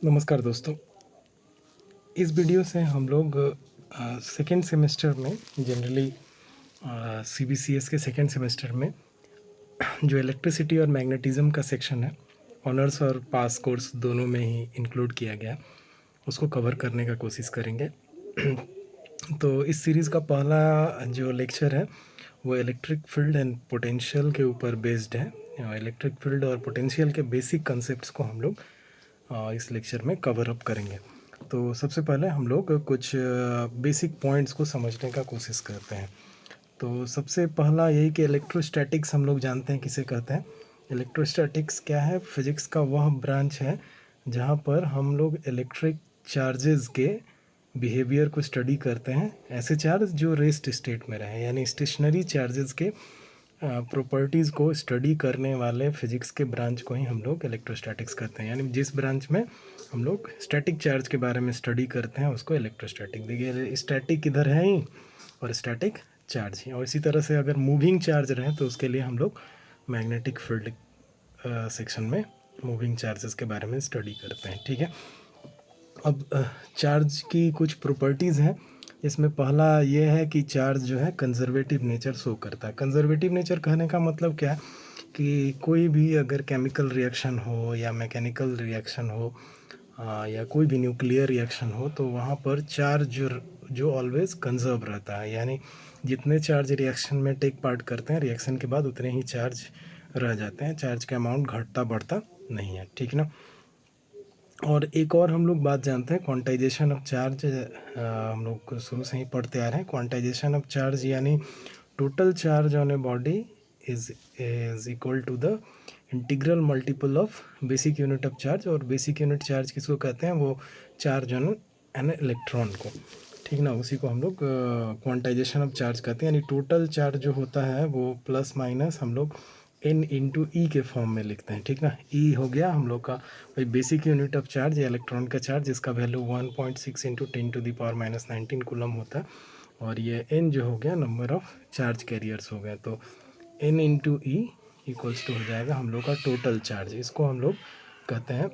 नमस्कार दोस्तों। इस वीडियो से हम लोग सेकेंड सेमेस्टर में जनरली CBCS के सेकेंड सेमेस्टर में जो इलेक्ट्रिसिटी और मैग्नेटिज्म का सेक्शन है, ऑनर्स और पास कोर्स दोनों में ही इंक्लूड किया गया, उसको कवर करने का कोशिश करेंगे। तो इस सीरीज़ का पहला जो लेक्चर है वो इलेक्ट्रिक फील्ड एंड पोटेंशियल के ऊपर बेस्ड है। इलेक्ट्रिक फील्ड और पोटेंशियल के बेसिक कंसेप्ट्स को हम लोग इस लेक्चर में कवर अप करेंगे। तो सबसे पहले हम लोग कुछ बेसिक पॉइंट्स को समझने का कोशिश करते हैं। तो सबसे पहला यही कि इलेक्ट्रोस्टैटिक्स हम लोग जानते हैं किसे कहते हैं। इलेक्ट्रोस्टैटिक्स क्या है? फिजिक्स का वह ब्रांच है जहाँ पर हम लोग इलेक्ट्रिक चार्जेस के बिहेवियर को स्टडी करते हैं, ऐसे चार्ज जो रेस्ट स्टेट में रहे, यानी स्टेशनरी चार्जेस के प्रॉपर्टीज़ को स्टडी करने वाले फिजिक्स के ब्रांच को ही हम लोग इलेक्ट्रोस्टैटिक्स कहते हैं। यानी जिस ब्रांच में हम लोग स्टैटिक चार्ज के बारे में स्टडी करते हैं उसको इलेक्ट्रोस्टैटिक। देखिए, स्टैटिक इधर है ही और स्टैटिक चार्ज ही, और इसी तरह से अगर मूविंग चार्ज रहे तो उसके लिए हम लोग मैग्नेटिक फील्ड सेक्शन में मूविंग चार्जेस के बारे में स्टडी करते हैं। ठीक है, अब चार्ज की कुछ प्रॉपर्टीज़ हैं। इसमें पहला ये है कि चार्ज जो है कंजर्वेटिव नेचर शो करता है। कंजर्वेटिव नेचर कहने का मतलब क्या है कि कोई भी अगर केमिकल रिएक्शन हो या मैकेनिकल रिएक्शन हो या कोई भी न्यूक्लियर रिएक्शन हो तो वहाँ पर चार्ज जो ऑलवेज कंजर्व रहता है, यानी जितने चार्ज रिएक्शन में टेक पार्ट करते हैं रिएक्शन के बाद उतने ही चार्ज रह जाते हैं, चार्ज का अमाउंट घटता बढ़ता नहीं है। ठीक ना। और एक और हम लोग बात जानते हैं, क्वांटाइजेशन ऑफ चार्ज। हम लोग शुरू से ही पढ़ते आ रहे हैं। क्वांटाइजेशन ऑफ चार्ज यानी total charge on a body is equal to the integral multiple of basic unit of charge. और बेसिक यूनिट चार्ज किसको कहते हैं? वो चार्ज ऑन एन इलेक्ट्रॉन को। ठीक ना, उसी को हम लोग क्वांटाइजेशन ऑफ चार्ज कहते हैं। यानी टोटल चार्ज जो होता है वो प्लस माइनस हम लोग n इंटू ई के फॉर्म में लिखते हैं। ठीक ना, ई हो गया हम लोग का भाई बेसिक यूनिट ऑफ चार्ज या इलेक्ट्रॉन का चार्ज, जिसका वैल्यू 1.6 इंटू 10⁻⁻19 कूलम होता है, और ये n जो हो गया नंबर ऑफ चार्ज कैरियर्स हो गए। तो n into E equals to हो जाएगा हम लोग का टोटल चार्ज। इसको हम लोग कहते हैं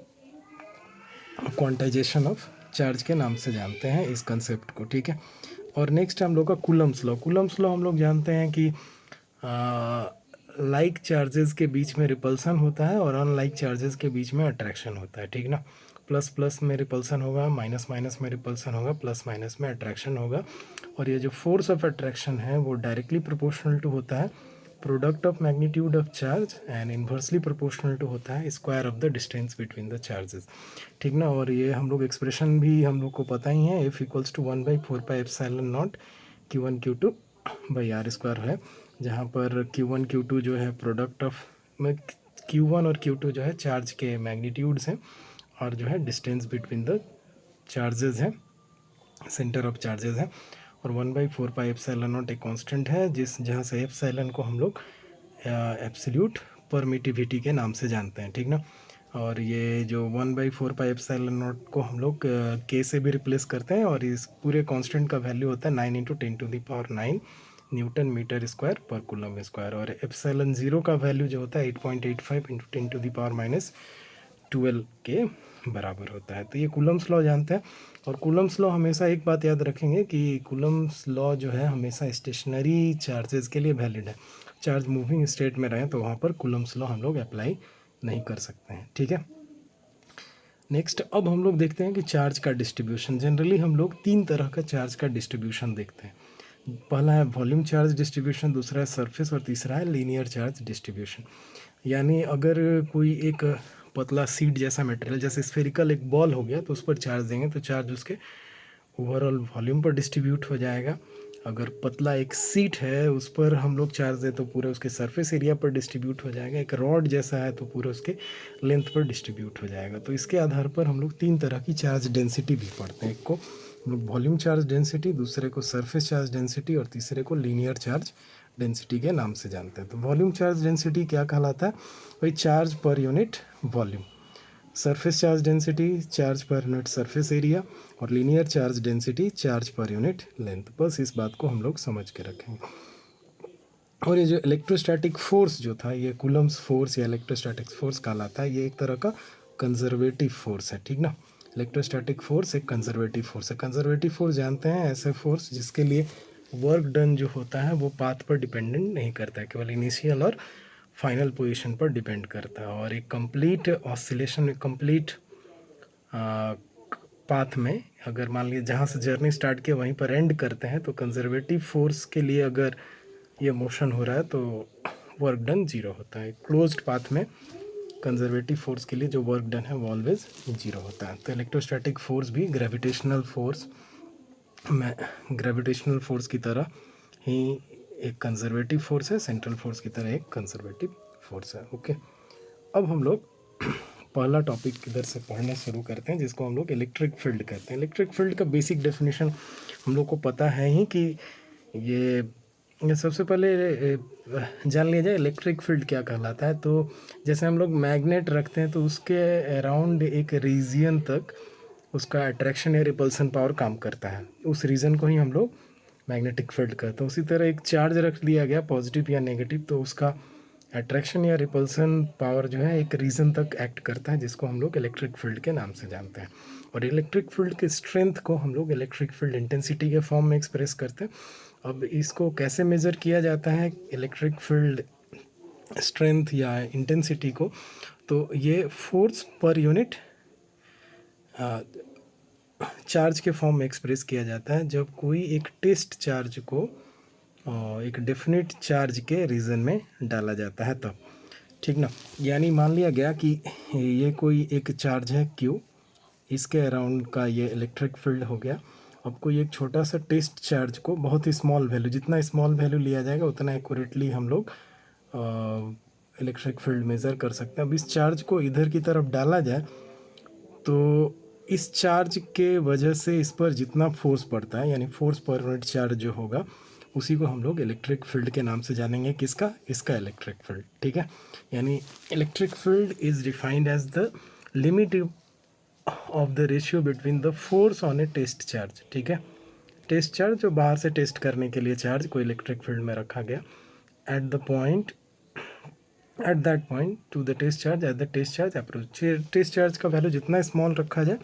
क्वांटाइजेशन ऑफ चार्ज के नाम से जानते हैं इस कंसेप्ट को। ठीक है, और नेक्स्ट हम लोग का कूलम्स लॉ। कूलम्स लॉ हम लोग जानते हैं कि लाइक चार्जेस के बीच में रिपल्सन होता है और अनलाइक चार्जेस के बीच में अट्रैक्शन होता है। ठीक ना, प्लस प्लस में रिपल्सन होगा, माइनस माइनस में रिपल्सन होगा, प्लस माइनस में अट्रैक्शन होगा। और ये जो फोर्स ऑफ अट्रैक्शन है वो डायरेक्टली प्रोपोर्शनल टू होता है product of magnitude of charge and inversely proportional to होता है square of the distance between the charges. ठीक ना, और ये हम लोग एक्सप्रेशन भी हम लोग को पता ही है, F equals to 1/4πε0 Q1 Q2 by r square है, जहाँ पर Q1 Q2 जो है प्रोडक्ट ऑफ में Q1 और Q2 जो है चार्ज के मैग्नीट्यूड्स हैं और जो है डिस्टेंस बिटवीन द चार्जेस है, सेंटर ऑफ चार्जेस है। और 1/4πε0 एक कांस्टेंट है जहाँ से एप्सिलॉन को हम लोग एब्सोल्यूट परमिटिविटी के नाम से जानते हैं। ठीक ना, और ये जो 1/4πε0 को हम लोग के से भी रिप्लेस करते हैं और इस पूरे कांस्टेंट का वैल्यू होता है 9 × 10⁹ न्यूटन मीटर स्क्वायर पर कूलम स्क्वायर। और एप्सिलॉन जीरो का वैल्यू जो होता है 8.85 × 10⁻12 के बराबर होता है। तो ये कूलम्स लॉ जानते हैं। और कूलम्स लॉ हमेशा एक बात याद रखेंगे कि कूलम्स लॉ जो है हमेशा स्टेशनरी चार्जेस के लिए वैलिड है। चार्ज मूविंग स्टेट में रहे तो वहाँ पर कूलम्स लॉ हम लोग अप्लाई नहीं कर सकते हैं। ठीक है, नेक्स्ट अब हम लोग देखते हैं कि चार्ज का डिस्ट्रीब्यूशन। जनरली हम लोग 3 तरह का चार्ज का डिस्ट्रीब्यूशन देखते हैं। पहला है वॉल्यूम चार्ज डिस्ट्रीब्यूशन, दूसरा है सरफेस और तीसरा है लीनियर चार्ज डिस्ट्रीब्यूशन। यानी अगर कोई एक पतला सीट जैसा मटेरियल, जैसे स्फेरिकल एक बॉल हो गया, तो उस पर चार्ज देंगे तो चार्ज उसके ओवरऑल वॉल्यूम पर डिस्ट्रीब्यूट हो जाएगा। अगर पतला एक सीट है उस पर हम लोग चार्ज दें तो पूरे उसके सरफेस एरिया पर डिस्ट्रीब्यूट हो जाएगा। एक रॉड जैसा है तो पूरे उसके लेंथ पर डिस्ट्रीब्यूट हो जाएगा। तो इसके आधार पर हम लोग 3 तरह की चार्ज डेंसिटी भी पढ़ते हैं। एक को हम लोग वॉल्यूम चार्ज डेंसिटी, दूसरे को सरफेस चार्ज डेंसिटी और तीसरे को लीनियर चार्ज डेंसिटी के नाम से जानते हैं। तो वॉल्यूम चार्ज डेंसिटी क्या कहलाता है? वही charge per unit volume. Surface charge density charge per unit surface area, और linear charge density charge per unit length. बस इस बात को हम लोग समझ के रखेंगे। और ये जो इलेक्ट्रोस्टैटिक फोर्स जो था, ये कूलम्स फोर्स या इलेक्ट्रोस्टैटिक फोर्स कहलाता है। ये एक तरह का कंजर्वेटिव फोर्स है। ठीक ना, इलेक्ट्रोस्टैटिक फोर्स एक कंजर्वेटिव फोर्स है। कंजर्वेटिव फोर्स जानते हैं, ऐसे फोर्स जिसके लिए वर्क डन जो होता है वो पाथ पर डिपेंडेंट नहीं करता है, केवल इनिशियल और फाइनल पोजीशन पर डिपेंड करता है। और एक कंप्लीट ऑसिलेशन, कंप्लीट पाथ में अगर मान लीजिए जहाँ से जर्नी स्टार्ट किया वहीं पर एंड करते हैं, तो कंजर्वेटिव फोर्स के लिए अगर ये मोशन हो रहा है तो वर्क डन जीरो होता है। क्लोज्ड पाथ में कंजर्वेटिव फोर्स के लिए जो वर्क डन है वो ऑलवेज जीरो होता है। तो इलेक्ट्रोस्टैटिक फोर्स भी ग्रेविटेशनल फोर्स में, ग्रेविटेशनल फोर्स की तरह ही एक कंजर्वेटिव फोर्स है, सेंट्रल फोर्स की तरह एक कंजर्वेटिव फोर्स है। ओके, अब हम लोग पहला टॉपिक इधर से पढ़ना शुरू करते हैं, जिसको हम लोग इलेक्ट्रिक फील्ड कहते हैं। इलेक्ट्रिक फील्ड का बेसिक डेफिनेशन हम लोग को पता है ही कि ये सबसे पहले जान लिया जाए इलेक्ट्रिक फील्ड क्या कहलाता है। तो जैसे हम लोग मैग्नेट रखते हैं तो उसके अराउंड एक रीजन तक उसका अट्रैक्शन या रिपल्सन पावर काम करता है, उस रीजन को ही हम लोग मैग्नेटिक फील्ड कहते हैं। उसी तरह एक चार्ज रख दिया गया पॉजिटिव या नेगेटिव, तो उसका अट्रैक्शन या रिपल्सन पावर जो है एक रीजन तक एक्ट करता है, जिसको हम लोग इलेक्ट्रिक फील्ड के नाम से जानते हैं। और इलेक्ट्रिक फील्ड के स्ट्रेंथ को हम लोग इलेक्ट्रिक फील्ड इंटेंसिटी के फॉर्म में एक्सप्रेस करते हैं। अब इसको कैसे मेज़र किया जाता है इलेक्ट्रिक फील्ड स्ट्रेंथ या इंटेंसिटी को, तो ये फोर्स पर यूनिट चार्ज के फॉर्म में एक्सप्रेस किया जाता है जब कोई एक टेस्ट चार्ज को एक डेफिनेट चार्ज के रीजन में डाला जाता है तब, ठीक ना। यानी मान लिया गया कि ये कोई एक चार्ज है Q, इसके अराउंड का ये इलेक्ट्रिक फील्ड हो गया। अब कोई एक छोटा सा टेस्ट चार्ज को बहुत ही स्मॉल वैल्यू, जितना स्मॉल वैल्यू लिया जाएगा उतना एक्यूरेटली हम लोग इलेक्ट्रिक फील्ड मेज़र कर सकते हैं। अब इस चार्ज को इधर की तरफ डाला जाए तो इस चार्ज के वजह से इस पर जितना फोर्स पड़ता है, यानी फोर्स पर यूनिट चार्ज जो होगा, उसी को हम लोग इलेक्ट्रिक फील्ड के नाम से जानेंगे। किसका? इसका इलेक्ट्रिक फील्ड, ठीक है। यानी electric field is defined as the limit of the ratio between the force on a test charge, ठीक है। टेस्ट चार्ज जो बाहर से टेस्ट करने के लिए चार्ज को इलेक्ट्रिक फील्ड में रखा गया at the point, at that point to the test charge at the test charge approach. Test charge का वैल्यू जितना स्मॉल रखा जाए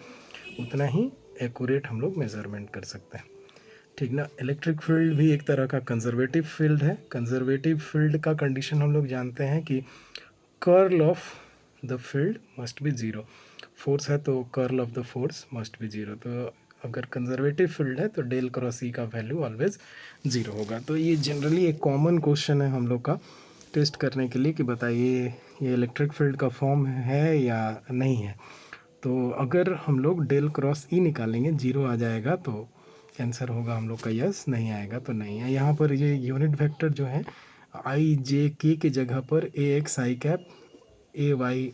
उतना ही एक्यूरेट हम लोग मेजरमेंट कर सकते हैं, ठीक ना। इलेक्ट्रिक फील्ड भी एक तरह का कंजर्वेटिव फील्ड है। कंजर्वेटिव फील्ड का कंडीशन हम लोग जानते हैं कि curl of the field must be zero. Force है तो curl of the force must be zero. तो अगर कंजर्वेटिव फील्ड है तो डेल क्रॉस ई का वैल्यू ऑलवेज जीरो होगा। तो ये जनरली एक कॉमन क्वेश्चन है हम लोग का टेस्ट करने के लिए कि बताइए ये इलेक्ट्रिक फील्ड का फॉर्म है या नहीं है। तो अगर हम लोग डेल क्रॉस ई निकालेंगे जीरो आ जाएगा तो आंसर होगा हम लोग का यस, नहीं आएगा तो नहीं है। यहाँ पर ये यूनिट वेक्टर जो है आई जे के की जगह पर A x i cap A y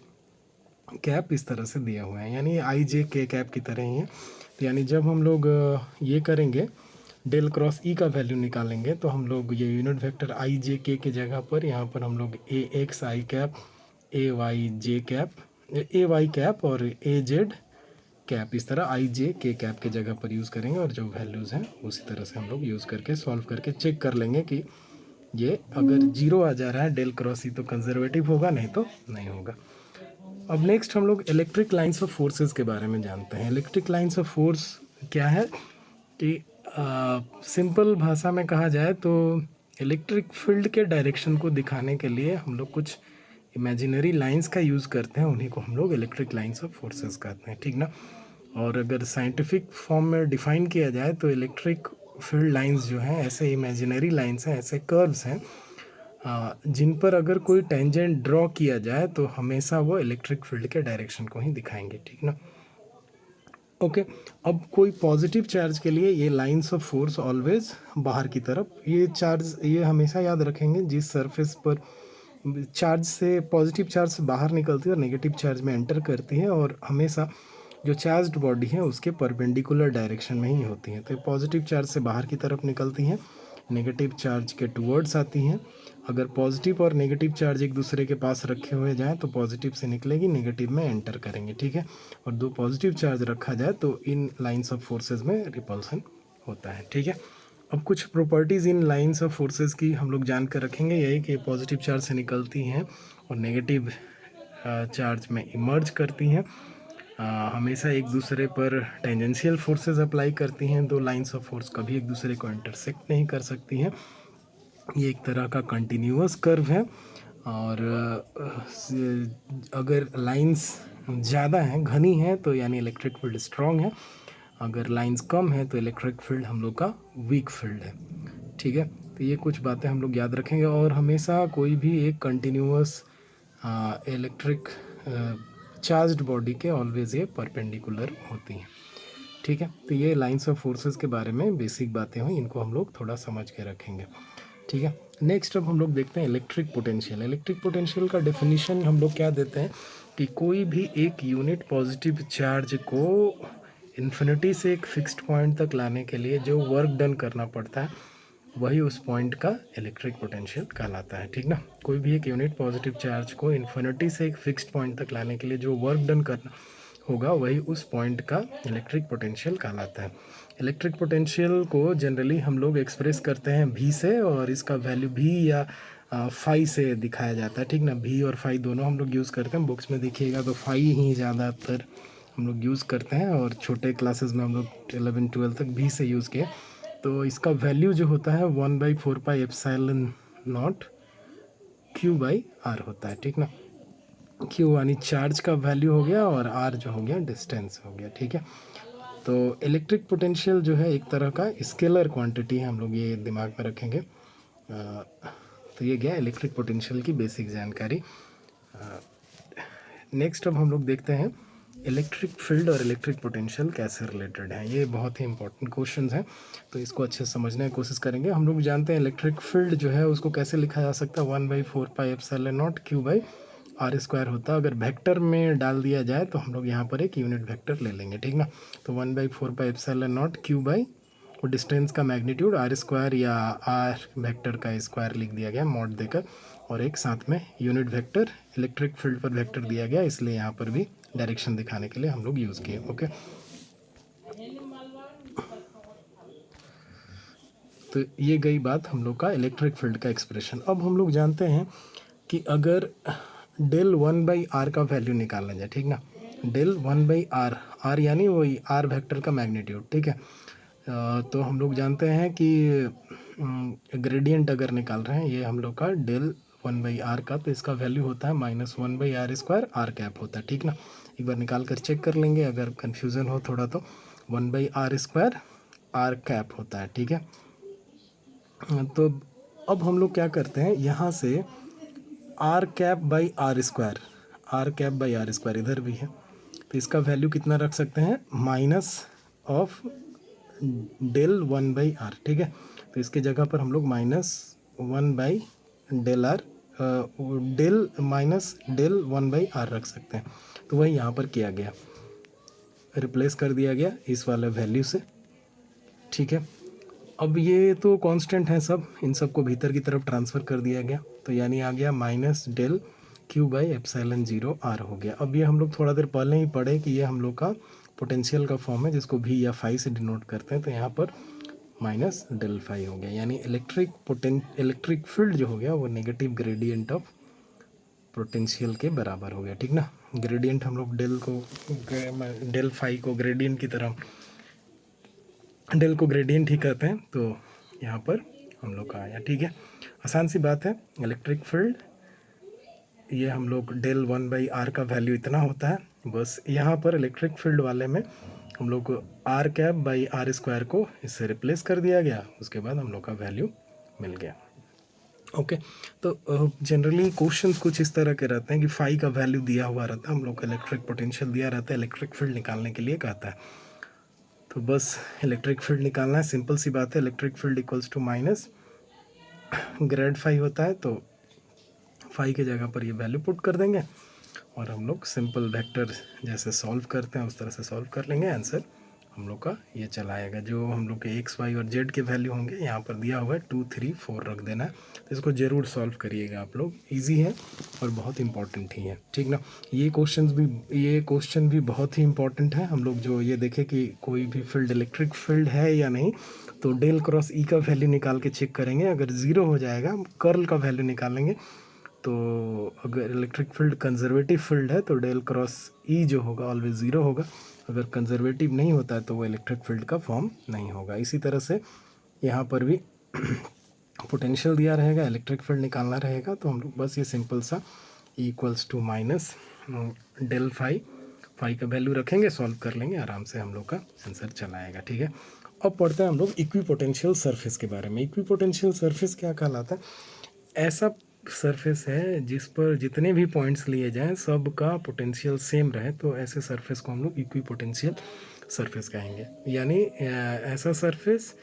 cap इस तरह से दिया हुआ है, यानी आई जे के कैप की तरह ही है। तो यानी जब हम लोग ये करेंगे डेल क्रॉस ई का वैल्यू निकालेंगे तो हम लोग ये यूनिट वेक्टर आई जे के की जगह पर यहाँ पर हम लोग A x i cap A y j cap A y cap और ए जेड कैप इस तरह आई जे के कैप के जगह पर यूज़ करेंगे, और जो वैल्यूज़ हैं उसी तरह से हम लोग यूज़ करके सॉल्व करके चेक कर लेंगे कि ये अगर जीरो आ जा रहा है डेल क्रॉस ई तो कंजर्वेटिव होगा, नहीं तो नहीं होगा। अब नेक्स्ट हम लोग इलेक्ट्रिक लाइंस ऑफ फोर्सेस के बारे में जानते हैं। इलेक्ट्रिक लाइंस ऑफ फोर्स क्या है कि सिंपल भाषा में कहा जाए तो इलेक्ट्रिक फील्ड के डायरेक्शन को दिखाने के लिए हम लोग कुछ इमेजिनरी लाइंस का यूज़ करते हैं, उन्हीं को हम लोग इलेक्ट्रिक लाइंस ऑफ फोर्सेस कहते हैं, ठीक ना। और अगर साइंटिफिक फॉर्म में डिफाइन किया जाए तो इलेक्ट्रिक फील्ड लाइंस जो हैं ऐसे इमेजिनरी लाइंस हैं, ऐसे कर्व्स हैं जिन पर अगर कोई टेंजेंट ड्रॉ किया जाए तो हमेशा वो इलेक्ट्रिक फील्ड के डायरेक्शन को ही दिखाएंगे, ठीक ना। ओके, अब कोई पॉजिटिव चार्ज के लिए ये लाइंस ऑफ फोर्स ऑलवेज बाहर की तरफ, ये चार्ज ये हमेशा याद रखेंगे जिस सरफेस पर चार्ज से पॉजिटिव चार्ज बाहर निकलती है और नेगेटिव चार्ज में एंटर करती है, और हमेशा जो चार्ज्ड बॉडी है उसके परपेंडिकुलर डायरेक्शन में ही होती हैं। तो पॉजिटिव चार्ज से बाहर की तरफ निकलती हैं, नेगेटिव चार्ज के टुवर्ड्स आती हैं। अगर पॉजिटिव और नेगेटिव चार्ज एक दूसरे के पास रखे हुए जाएँ तो पॉजिटिव से निकलेगी, नेगेटिव में एंटर करेंगे, ठीक है। और दो पॉजिटिव चार्ज रखा जाए तो इन लाइंस ऑफ फोर्सेस में रिपल्सन होता है, ठीक है। अब कुछ properties in lines of forces की हम लोग जान कर रखेंगे, यही कि पॉजिटिव चार्ज से निकलती हैं और नेगेटिव चार्ज में इमर्ज करती हैं। हमेशा एक दूसरे पर टेंजेंशियल फोर्सेस अप्लाई करती हैं। दो लाइंस ऑफ फोर्स कभी एक दूसरे को इंटरसेक्ट नहीं कर सकती हैं। ये एक तरह का कंटिन्यूअस कर्व है, और अगर लाइंस ज़्यादा हैं, घनी हैं, तो यानी इलेक्ट्रिक फील्ड स्ट्रॉन्ग है। अगर लाइंस कम है तो इलेक्ट्रिक फील्ड हम लोग का वीक फील्ड है। ठीक है, तो ये कुछ बातें हम लोग याद रखेंगे। और हमेशा कोई भी एक कंटिन्यूअस इलेक्ट्रिक चार्ज्ड बॉडी के ऑलवेज ये परपेंडिकुलर होती हैं। ठीक है, तो ये लाइंस ऑफ फोर्सेस के बारे में बेसिक बातें हुई, इनको हम लोग थोड़ा समझ के रखेंगे। ठीक है, नेक्स्ट अब हम लोग देखते हैं इलेक्ट्रिक पोटेंशियल। इलेक्ट्रिक पोटेंशियल का डेफिनेशन हम लोग क्या देते हैं कि कोई भी एक यूनिट पॉजिटिव चार्ज को इन्फिनिटी से एक फिक्स्ड पॉइंट तक लाने के लिए जो वर्क डन करना पड़ता है, वही उस पॉइंट का इलेक्ट्रिक पोटेंशियल कहलाता है। ठीक ना, कोई भी एक यूनिट पॉजिटिव चार्ज को इन्फिनिटी से एक फिक्स्ड पॉइंट तक लाने के लिए जो वर्क डन करना होगा, वही उस पॉइंट का इलेक्ट्रिक पोटेंशियल कहलाता है। इलेक्ट्रिक पोटेंशियल को जनरली हम लोग एक्सप्रेस करते हैं भी से, और इसका वैल्यू भी या फाई से दिखाया जाता है। ठीक ना, भी और फाई दोनों हम लोग यूज़ करते हैं। बुक्स में देखिएगा तो फाई ही ज़्यादातर हम लोग यूज़ करते हैं, और छोटे क्लासेस में हम लोग 11-12 तक भी से यूज़ किए। तो इसका वैल्यू जो होता है 1/4πε0 Q/r होता है। ठीक ना, Q यानी चार्ज का वैल्यू हो गया, और R जो हो गया डिस्टेंस हो गया। ठीक है, तो इलेक्ट्रिक पोटेंशियल जो है एक तरह का स्केलर क्वांटिटी है, हम लोग ये दिमाग में रखेंगे। तो ये गया इलेक्ट्रिक पोटेंशियल की बेसिक जानकारी। नेक्स्ट अब हम लोग देखते हैं इलेक्ट्रिक फील्ड और इलेक्ट्रिक पोटेंशियल कैसे रिलेटेड हैं। ये बहुत ही इंपॉर्टेंट क्वेश्चंस हैं, तो इसको अच्छे से समझने की कोशिश करेंगे। हम लोग जानते हैं इलेक्ट्रिक फील्ड जो है उसको कैसे लिखा जा सकता है, 1/4πε0 Q/r² होता है। अगर वेक्टर में डाल दिया जाए तो हम लोग यहाँ पर एक यूनिट वेक्टर ले लेंगे। ठीक ना, तो 1/4πε0 Q/ वो डिस्टेंस का मैग्नीट्यूड r² या r वेक्टर का स्क्वायर लिख दिया गया मॉड देकर, और एक साथ में यूनिट वेक्टर इलेक्ट्रिक फील्ड पर वेक्टर दिया गया, इसलिए यहाँ पर भी डायरेक्शन दिखाने के लिए हम लोग यूज़ किए। ओके, तो ये गई बात हम लोग का इलेक्ट्रिक फील्ड का एक्सप्रेशन। अब हम लोग जानते हैं कि अगर डेल 1/r का वैल्यू निकालना जाए, ठीक ना, डेल 1/r, r यानी वही r वेक्टर का मैग्नीट्यूड। ठीक है, तो हम लोग जानते हैं कि ग्रेडियंट अगर निकाल रहे हैं, ये हम लोग का डेल 1/r का, तो इसका वैल्यू होता है -1/r² r कैप होता है। ठीक ना, एक बार निकाल कर चेक कर लेंगे, अगर कन्फ्यूज़न हो थोड़ा तो 1/r² r कैप होता है। ठीक है, तो अब हम लोग क्या करते हैं, यहाँ से r⁻r² इधर भी है, तो इसका वैल्यू कितना रख सकते हैं, माइनस ऑफ डेल 1/r। ठीक है, तो इसके जगह पर हम लोग -1/डेल -डेल 1/r रख सकते हैं। तो वही यहाँ पर किया गया, रिप्लेस कर दिया गया इस वाले वैल्यू से। ठीक है, अब ये तो कांस्टेंट है सब, इन सब को भीतर की तरफ ट्रांसफ़र कर दिया गया, तो यानी आ गया -डेल Q/ε0r हो गया। अब ये हम लोग थोड़ा देर पहले ही पढ़े कि ये हम लोग का पोटेंशियल का फॉर्म है, जिसको भी या फाई से डिनोट करते हैं, तो यहाँ पर -डेल फाई हो गया, यानी इलेक्ट्रिक फील्ड जो हो गया वो नेगेटिव ग्रेडियंट ऑफ पोटेंशियल के बराबर हो गया। ठीक ना, ग्रेडियंट हम लोग डेल फाई को ग्रेडियंट की तरह, डेल को ग्रेडियंट ही कहते हैं, तो यहाँ पर हम लोग का आया। ठीक है, आसान सी बात है। इलेक्ट्रिक फील्ड ये हम लोग डेल 1/r का वैल्यू इतना होता है, बस यहाँ पर इलेक्ट्रिक फील्ड वाले में हम लोग को r⁻r² को इससे रिप्लेस कर दिया गया, उसके बाद हम लोग का वैल्यू मिल गया। ओके, तो जनरली क्वेश्चंस कुछ इस तरह के रहते हैं कि फाई का वैल्यू दिया हुआ रहता है, हम लोग का इलेक्ट्रिक पोटेंशियल दिया रहता है, इलेक्ट्रिक फील्ड निकालने के लिए कहता है, तो बस इलेक्ट्रिक फील्ड निकालना है, सिंपल सी बात है। Electric field equals to minus grad phi होता है, तो फाई के जगह पर ये वैल्यू पुट कर देंगे, और हम लोग सिंपल वेक्टर जैसे सॉल्व करते हैं उस तरह से सॉल्व कर लेंगे, आंसर हम लोग का ये चला आएगा। जो हम लोग के एक्स वाई और जेड के वैल्यू होंगे यहाँ पर दिया हुआ है 2, 3, 4 रख देना है, तो इसको ज़रूर सॉल्व करिएगा आप लोग, इजी है और बहुत इंपॉर्टेंट ही है। ठीक ना, ये क्वेश्चन भी बहुत ही इंपॉर्टेंट है। हम लोग जो ये देखें कि कोई भी फील्ड इलेक्ट्रिक फील्ड है या नहीं, तो डेल क्रॉस ई का वैल्यू निकाल के चेक करेंगे, अगर ज़ीरो हो जाएगा कर्ल का वैल्यू निकालेंगे, तो अगर इलेक्ट्रिक फील्ड कंजर्वेटिव फील्ड है तो डेल क्रॉस ई जो होगा ऑलवेज ज़ीरो होगा, अगर कंजर्वेटिव नहीं होता है तो वो इलेक्ट्रिक फील्ड का फॉर्म नहीं होगा। इसी तरह से यहाँ पर भी पोटेंशियल दिया रहेगा, इलेक्ट्रिक फील्ड निकालना रहेगा, तो हम लोग बस ये सिंपल सा equals to minus del phi, phi का वैल्यू रखेंगे, सॉल्व कर लेंगे, आराम से हम लोग का आंसर चला आएगा। ठीक है, अब पढ़ते हैं हम लोग इक्विपोटेंशियल सरफेस के बारे में। इक्विपोटेंशियल सरफेस क्या कहलाता है? ऐसा सरफेस है जिस पर जितने भी पॉइंट्स लिए जाएं सब का पोटेंशियल सेम रहे, तो ऐसे सरफेस को हम लोग इक्विपोटेंशियल सरफेस कहेंगे। यानी ऐसा सरफेस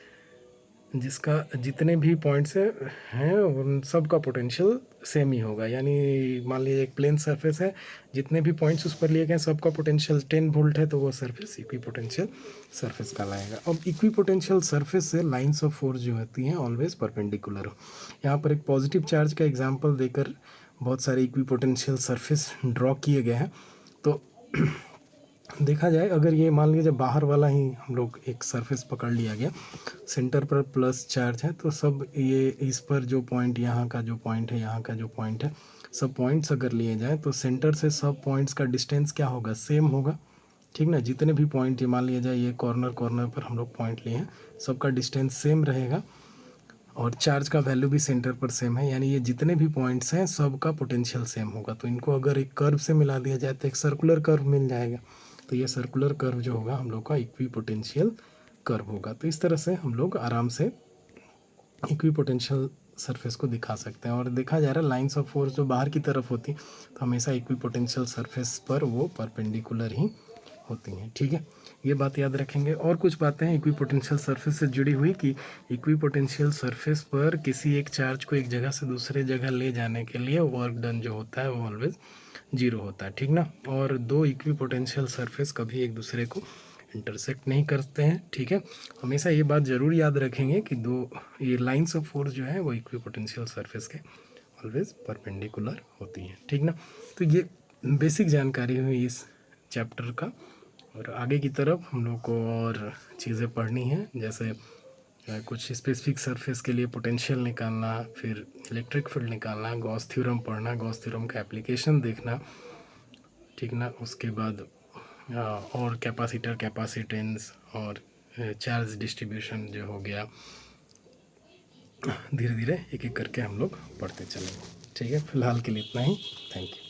जिसका जितने भी पॉइंट्स हैं उन सब का पोटेंशियल सेम ही होगा। यानी मान लीजिए एक प्लेन सरफेस है, जितने भी पॉइंट्स उस पर लिए गए सबका पोटेंशियल 10 वोल्ट है, तो वो सरफेस इक्विपोटेंशियल सरफेस कहलाएगा। अब इक्विपोटेंशियल सरफेस से लाइंस ऑफ फोर्स जो होती हैं ऑलवेज परपेंडिकुलर हो। यहाँ पर एक पॉजिटिव चार्ज का एग्जाम्पल देकर बहुत सारे इक्विपोटेंशियल सरफेस ड्रॉ किए गए हैं। तो देखा जाए, अगर ये मान लीजिए बाहर वाला ही हम लोग एक सरफेस पकड़ लिया गया, सेंटर पर प्लस चार्ज है, तो सब ये इस पर जो पॉइंट, यहाँ का जो पॉइंट है, यहाँ का जो पॉइंट है, सब पॉइंट्स अगर लिए जाएँ तो सेंटर से सब पॉइंट्स का डिस्टेंस क्या होगा? सेम होगा। ठीक ना, जितने भी पॉइंट, ये मान लिया जाए ये कॉर्नर कॉर्नर पर हम लोग पॉइंट लिए हैं, सबका डिस्टेंस सेम रहेगा और चार्ज का वैल्यू भी सेंटर पर सेम है। यानी ये जितने भी पॉइंट्स हैं सब का पोटेंशियल सेम होगा। तो इनको अगर एक कर्व से मिला दिया जाए तो एक सर्कुलर कर्व मिल जाएगा। तो ये सर्कुलर कर्व जो होगा हम लोग का इक्विपोटेंशियल कर्व होगा। तो इस तरह से हम लोग आराम से इक्विपोटेंशियल सरफेस को दिखा सकते हैं। और देखा जा रहा है लाइंस ऑफ फोर्स जो बाहर की तरफ होती तो हमेशा इक्विपोटेंशियल सरफेस पर वो परपेंडिकुलर ही होती हैं। ठीक है, ये बात याद रखेंगे। और कुछ बातें हैं इक्विपोटेंशियल सरफेस से जुड़ी हुई कि इक्विपोटेंशियल सरफेस पर किसी एक चार्ज को एक जगह से दूसरे जगह ले जाने के लिए वर्क डन जो होता है वो ऑलवेज जीरो होता है। ठीक ना, और दो इक्विपोटेंशियल सरफेस कभी एक दूसरे को इंटरसेक्ट नहीं करते हैं। ठीक है, हमेशा ये बात ज़रूर याद रखेंगे कि दो ये लाइंस ऑफ फोर्स जो है वो इक्विपोटेंशियल सरफेस के ऑलवेज परपेंडिकुलर होती हैं। ठीक ना, तो ये बेसिक जानकारी हुई इस चैप्टर का। और आगे की तरफ हम लोग को और चीज़ें पढ़नी हैं, जैसे कुछ स्पेसिफिक सरफेस के लिए पोटेंशियल निकालना, फिर इलेक्ट्रिक फील्ड निकालना, गॉस थ्योरम पढ़ना, गॉस थ्योरम का एप्लीकेशन देखना। ठीक ना, उसके बाद और कैपेसिटर, कैपेसिटेंस और चार्ज डिस्ट्रीब्यूशन जो हो गया, धीरे धीरे एक एक करके हम लोग पढ़ते चलेंगे। ठीक है, फिलहाल के लिए इतना ही। Thank you.